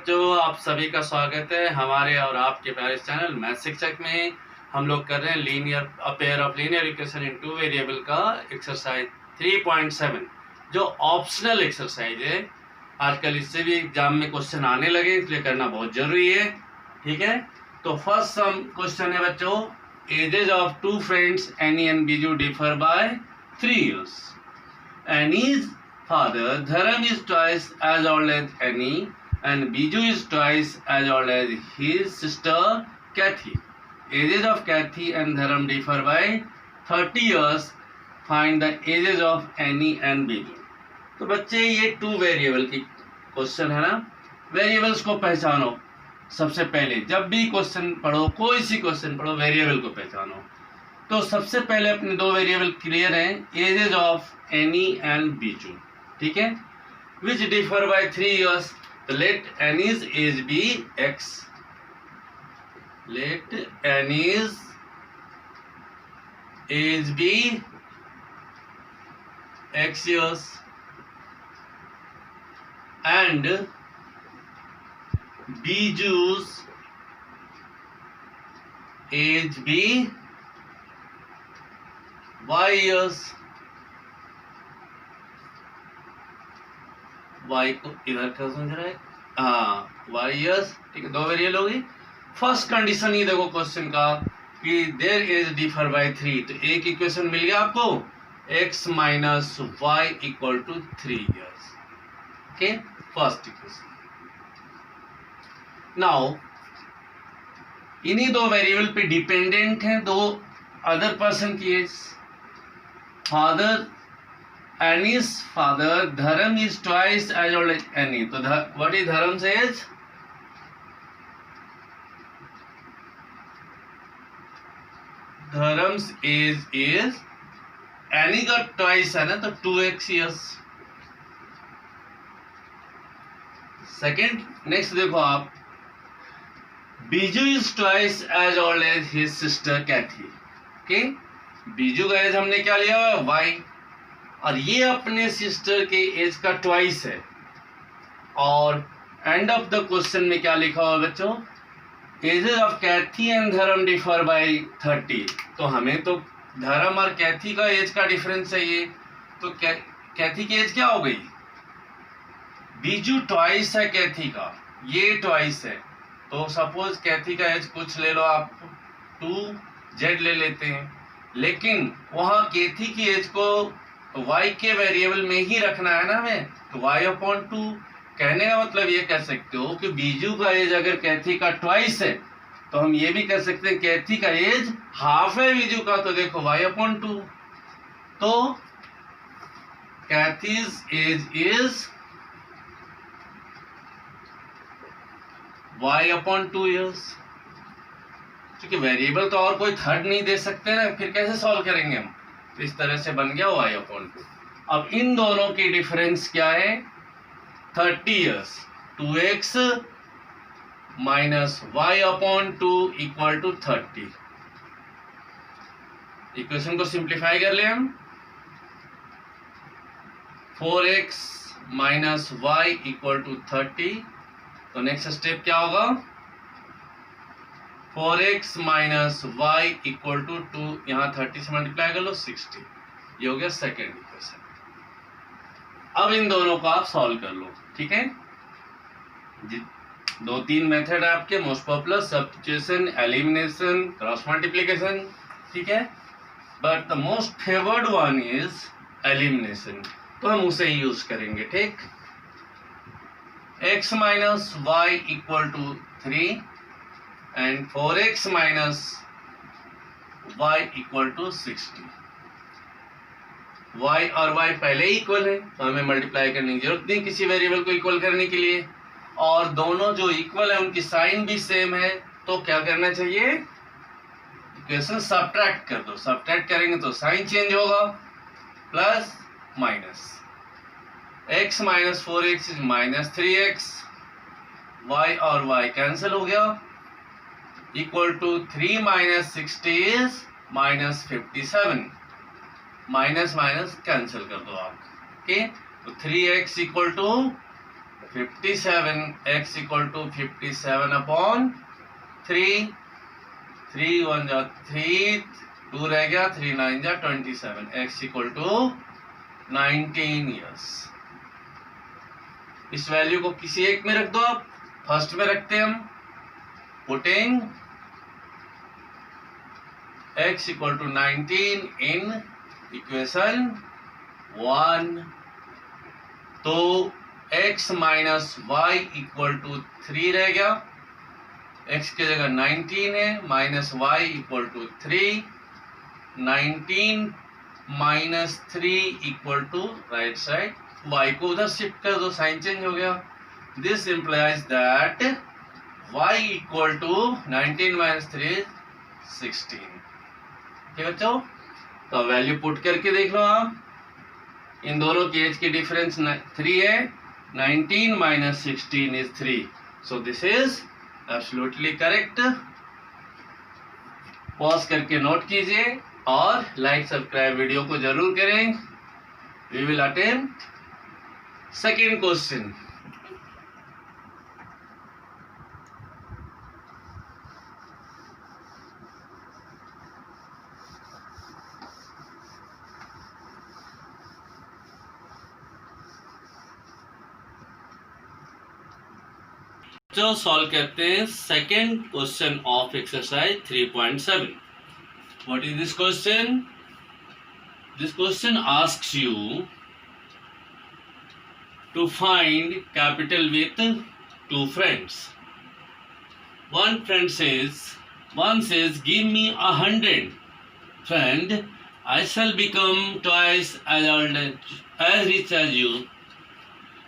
बच्चों, आप सभी का स्वागत है हमारे और आपके प्यारे चैनल मैथ शिक्षक में। हम लोग कर रहे हैं linear pair of linear equation in two variable का एक्सरसाइज 3.7 जो ऑप्शनल एक्सरसाइज है। आजकल इससे भी एग्जाम में क्वेश्चन आने लगे, इसलिए करना बहुत जरूरी है। ठीक है, तो फर्स्ट सम क्वेश्चन है बच्चों, ages of two friends Annie and Biju differ by 3 years. Annie's father Dharam is twice as old as Annie and Biju is twice as old as his sister Kathy. Ages of Kathy and Dharam differ by 30 years. Find the ages of Annie and Biju. तो बच्चे ये two variable की question है ना। Variables को पहचानो। सबसे पहले जब भी क्वेश्चन पढ़ो, कोई सी क्वेश्चन पढ़ो, वेरिएबल को पहचानो। तो सबसे पहले अपने दो वेरिएबल क्लियर हैं, ages of Annie and Biju. ठीक है, विच डिफर बाय 3 years. तो let Annie's age be X, let Annie's age be X years and Biju's age be y years. y को इधर क्या समझ रहा है, हाँ y years। ठीक है, दो वेरिएबल होगी। फर्स्ट कंडीशन ही देखो क्वेश्चन का कि देयर इज डिफर बाय 3, तो एक इक्वेशन मिल गया आपको, x minus y equal to 3 years। Okay, first equation. Now इन्हीं दो वेरिएबल पे डिपेंडेंट है दो अदर पर्सन की age. Father, Annie's father, Dharam is twice as old as Annie. So, what is Dharam's age? Dharam's age is, Annie का twice है ना, तो 2x years। Second, next देखो आप, Biju is twice as old as his sister Kathy. Okay? Biju का as हमने क्या लिया हुआ है, वाई, और ये अपने सिस्टर के एज का ट्वाइस है। और एंड ऑफ द क्वेश्चन में क्या लिखा हुआ बच्चों, एजेस ऑफ कैथी एंड धर्म डिफर बाय 30। तो हमें तो धर्म और कैथी का एज का डिफरेंस चाहिए। तो कैथी की एज क्या हो गई, बीजू ट्वाइस है कैथी का, ये ट्वाइस है। तो सपोज कैथी का एज कुछ ले लो आप, 2z ले लेते हैं, लेकिन वहां कैथी की एज को y के वेरिएबल में ही रखना है ना हमें, तो y/2। कहने का मतलब ये कह सकते हो कि बीजू का एज अगर कैथी का ट्वाइस है, तो हम ये भी कह सकते हैं कैथी का एज हाफ है बीजू का, तो देखो y/2। तो कैथीज एज इज y/2 years। क्योंकि वेरिएबल तो और कोई थर्ड नहीं दे सकते ना, फिर कैसे सॉल्व करेंगे हम। तो इस तरह से बन गया y/2। अब इन दोनों की डिफरेंस क्या है, 30 years। 2x minus y/2 equal to 30। Equation को सिंप्लीफाई कर ले हम, 4x minus y equal to 30। तो नेक्स्ट स्टेप क्या होगा, 4x minus y equal to 2, यहाँ 30 से मल्टीप्लाई कर लो 60। ये हो गया सेकेंड इक्वेशन। अब इन दोनों को आप सॉल्व कर लो। ठीक है, दो तीन मेथड है आपके, most popular substitution, elimination, cross multiplication. ठीक है, but the most favoured one is elimination, तो हम उसे ही यूज करेंगे। ठीक, x minus y equal to 3 and 4x minus y equal to 60। y और y पहले ही इक्वल है, तो हमें मल्टीप्लाई करने की जरूरत नहीं किसी वेरिएबल को इक्वल करने के लिए। और दोनों जो इक्वल है उनकी साइन भी सेम है, तो क्या करना चाहिए, इक्वेशन सब्ट्रैक्ट कर दो। सब्ट्रैक्ट करेंगे तो साइन चेंज होगा, plus minus, x minus 4x is minus 3x, y और y कैंसिल हो गया, equal to 3 minus 60 is minus 57। Minus minus cancel कर दो आप। ओके, तो 3x equal to 57, x equal to 57 upon 3, 3 1 जा 3, 2 रह गया, 3 9 जा 27, x इक्वल टू 19 ईयर्स। इस वैल्यू को किसी एक में रख दो आप, फर्स्ट में रखते हैं हम, putting x equal to 19 in equation 1, तो x minus y equal to 3 रह गया, x की जगह 19 है, minus y equal to 3, 19 minus 3 equal to right side, y को उधर शिफ्ट कर दो, साइन चेंज हो गया। This implies that y equal to 19 minus 3 16। ठीक है बच्चों, तो वैल्यू पुट करके देख लो आप, इन दोनों की एज की डिफरेंस 3 है, 19 minus 16 is 3, so this is absolutely correct. Pause करके नोट कीजिए और लाइक सब्सक्राइब वीडियो को जरूर करें। We will attempt second question. जो सॉल्व करते हैं second question of exercise 3.7। What is this question? This question asks you to find capital with two friends. One says give me 100 friend, I shall become twice as rich as you.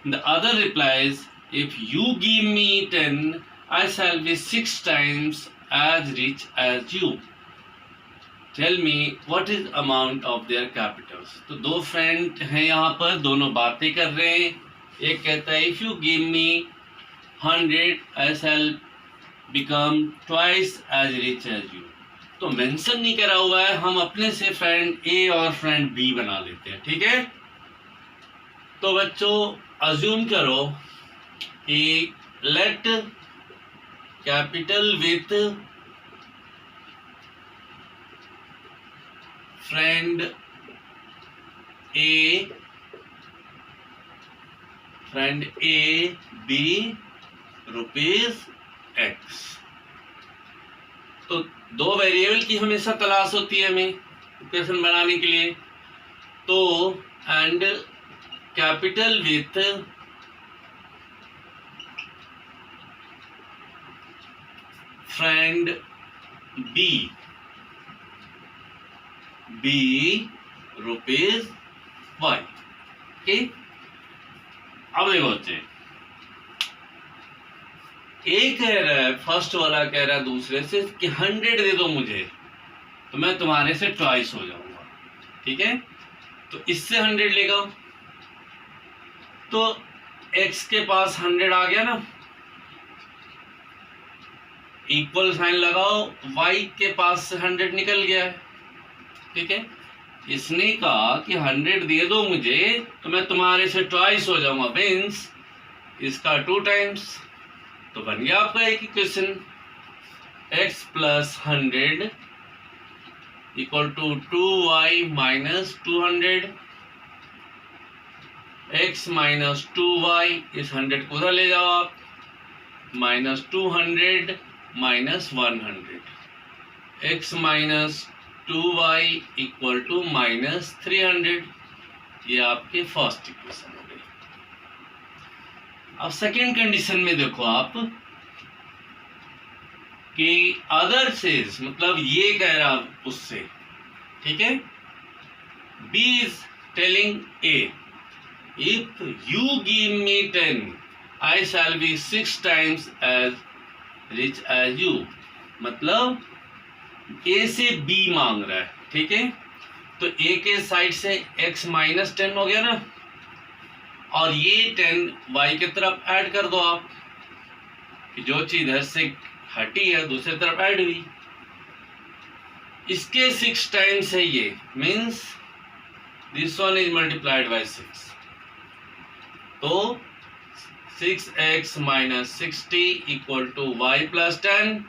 The other replies, if you give me 10, I shall be 6 times as rich as you. Tell me what is amount of their capitals. तो दो friend हैं यहाँ पर, दोनों बातें कर रहे हैं। एक कहता है if you give me 100, I shall become twice as rich as you. तो मेंशन नहीं करा हुआ है, हम अपने से फ्रेंड ए और फ्रेंड बी बना लेते हैं। ठीक है, तो बच्चों अज्यूम करो कि let capital with friend A be rupees x. तो दो वेरिएबल की हमेशा तलाश होती है हमें इक्वेशन बनाने के लिए। तो and capital with friend B rupees y. ठीक, अब देखो बच्चे, एक कह रहा है, फर्स्ट वाला कह रहा है दूसरे से कि 100 दे दो मुझे तो मैं तुम्हारे से ट्वाइस हो जाऊंगा। ठीक है, तो इससे 100 लेगा, तो x के पास 100 आ गया ना, इक्वल साइन लगाओ, y के पास से 100 निकल गया है। ठीक है, इसने कहा कि 100 दे दो मुझे तो मैं तुम्हारे से ट्वाइस हो जाऊंगा, मीन्स इसका 2 टाइम्स। तो बन गया आपका एक equation, x plus 100 equal to 2y minus 200, x minus 2y, इस 100 को उधर ले जाओ आप, minus 200 minus 100, x minus 2y equal to minus 300। ये आपके फर्स्ट इक्वेशन हो गई। अब सेकेंड कंडीशन में देखो आप कि अदर सेज, मतलब ये कह रहा उससे, ठीक है, B is telling A, if you give me 10, I shall be 6 times as rich as you। मतलब A से B मांग रहा है। ठीक है, तो A के साइड से x माइनस 10 हो गया ना, और ये 10 y की तरफ ऐड कर दो आप, कि जो चीज इधर से हटी है दूसरी तरफ ऐड हुई। इसके 6 टाइम्स है ये, means this one is multiplied by 6, तो 6x minus 60 equal to y plus 10.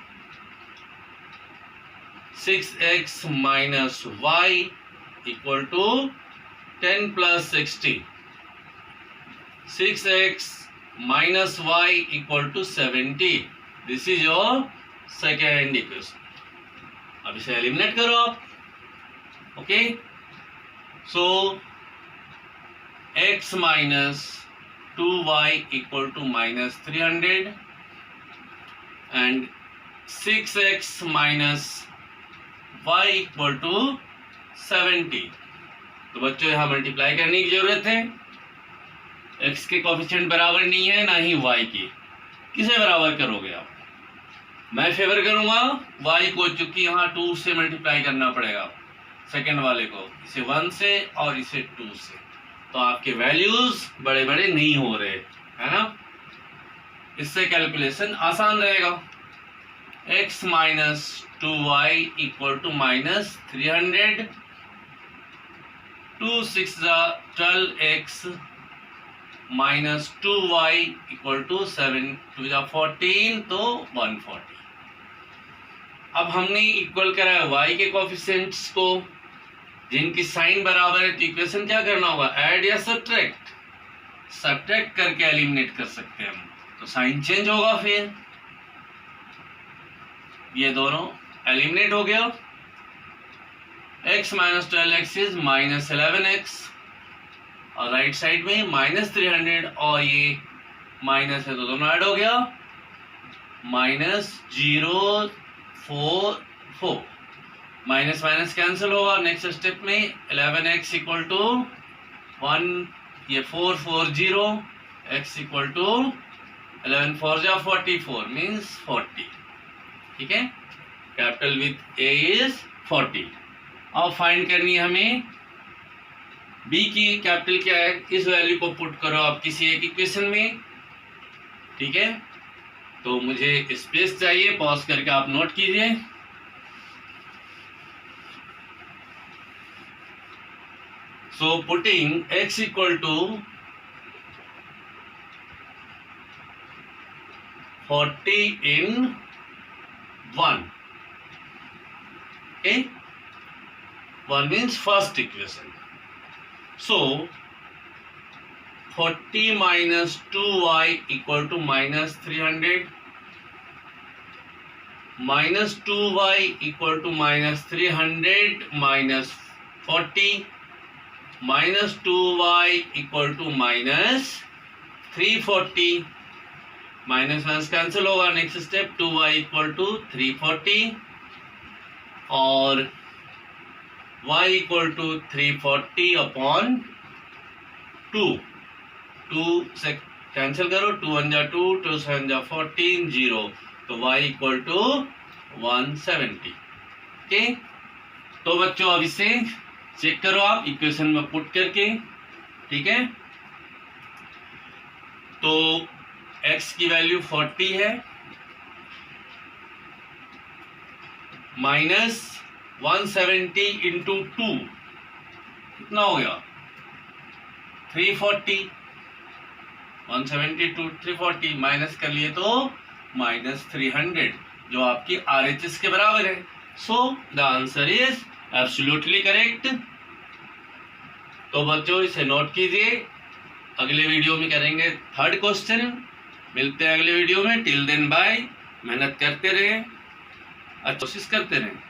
6x minus y equal to 10 plus 60. 6x minus y equal to 70. This is your second equation. अब इसे एलिमिनेट करो आप. Okay, so x minus 2y equal to minus 300 and 6x minus y equal to 70. तो बच्चों यहाँ multiply करने की जरूरत है. x के कोफिशिएंट बराबर नहीं है ना ही y की. किसे बराबर करोगे आप? मैं फेवर करूंगा y को, चूंकि यहाँ 2 से मल्टीप्लाई करना पड़ेगा सेकंड वाले को, इसे 1 से और इसे 2 से. तो आपके वैल्यूज बड़े बड़े नहीं हो रहे, है ना. इससे कैलकुलेशन आसान रहेगा. x minus 2y equal to minus 300. 2 6 12x minus 2y equal to 7 2 14, तो 140. अब हमने इक्वल करा है y के कोफिशिएंट्स को, जिनकी साइन बराबर है. तो इक्वेशन क्या करना होगा? ऐड या सब्ट्रैक्ट. सब्ट्रैक्ट करके एलिमिनेट कर सकते हैं हम, तो साइन चेंज होगा. फिर ये दोनों एलिमिनेट हो गया. x minus 12x is minus 11x, और राइट साइड में माइनस 300 और ये माइनस है, तो दोनों ऐड हो गया. माइनस 0 4 4, माइनस माइनस कैंसिल होगा. नेक्स्ट स्टेप में 11x इक्वल टू 1, ये 4 4 0, x इक्वल टू 11 4 जा 44 मीन्स 40. ठीक है, कैपिटल विथ a इज 40. अब फाइंड करनी है हमें b की कैपिटल क्या है. इस वैल्यू को पुट करो आप किसी एक इक्वेशन में. ठीक है, तो मुझे स्पेस चाहिए, पॉज करके आप नोट कीजिए. So putting x equal to 40 in 1. Okay, 1 means first equation. So 40 minus 2y equal to minus 300. Minus 2y equal to minus 300 minus 40. Minus 2y equal to minus 340. Minus minus cancel होगा. Next step 2y equal to 340 और y equal to 340 upon 2. 2 से cancel करो. 2 1 जा 2, 2 7 जा 14 0, तो y equal to 170. Okay, तो बच्चों अब इसे चेक करो आप इक्वेशन में पुट करके. ठीक है, तो x की वैल्यू 40 है, माइनस 170 इंटू 2 कितना हो गया? 340. 170 टू 340 माइनस कर लिए तो माइनस 300, जो आपकी RHS के बराबर है. So the answer is absolutely correct. तो बच्चों इसे नोट कीजिए. अगले वीडियो में करेंगे थर्ड क्वेश्चन. मिलते हैं अगले वीडियो में. Till then bye. मेहनत करते रहे, अच्छी कोशिश करते रहे.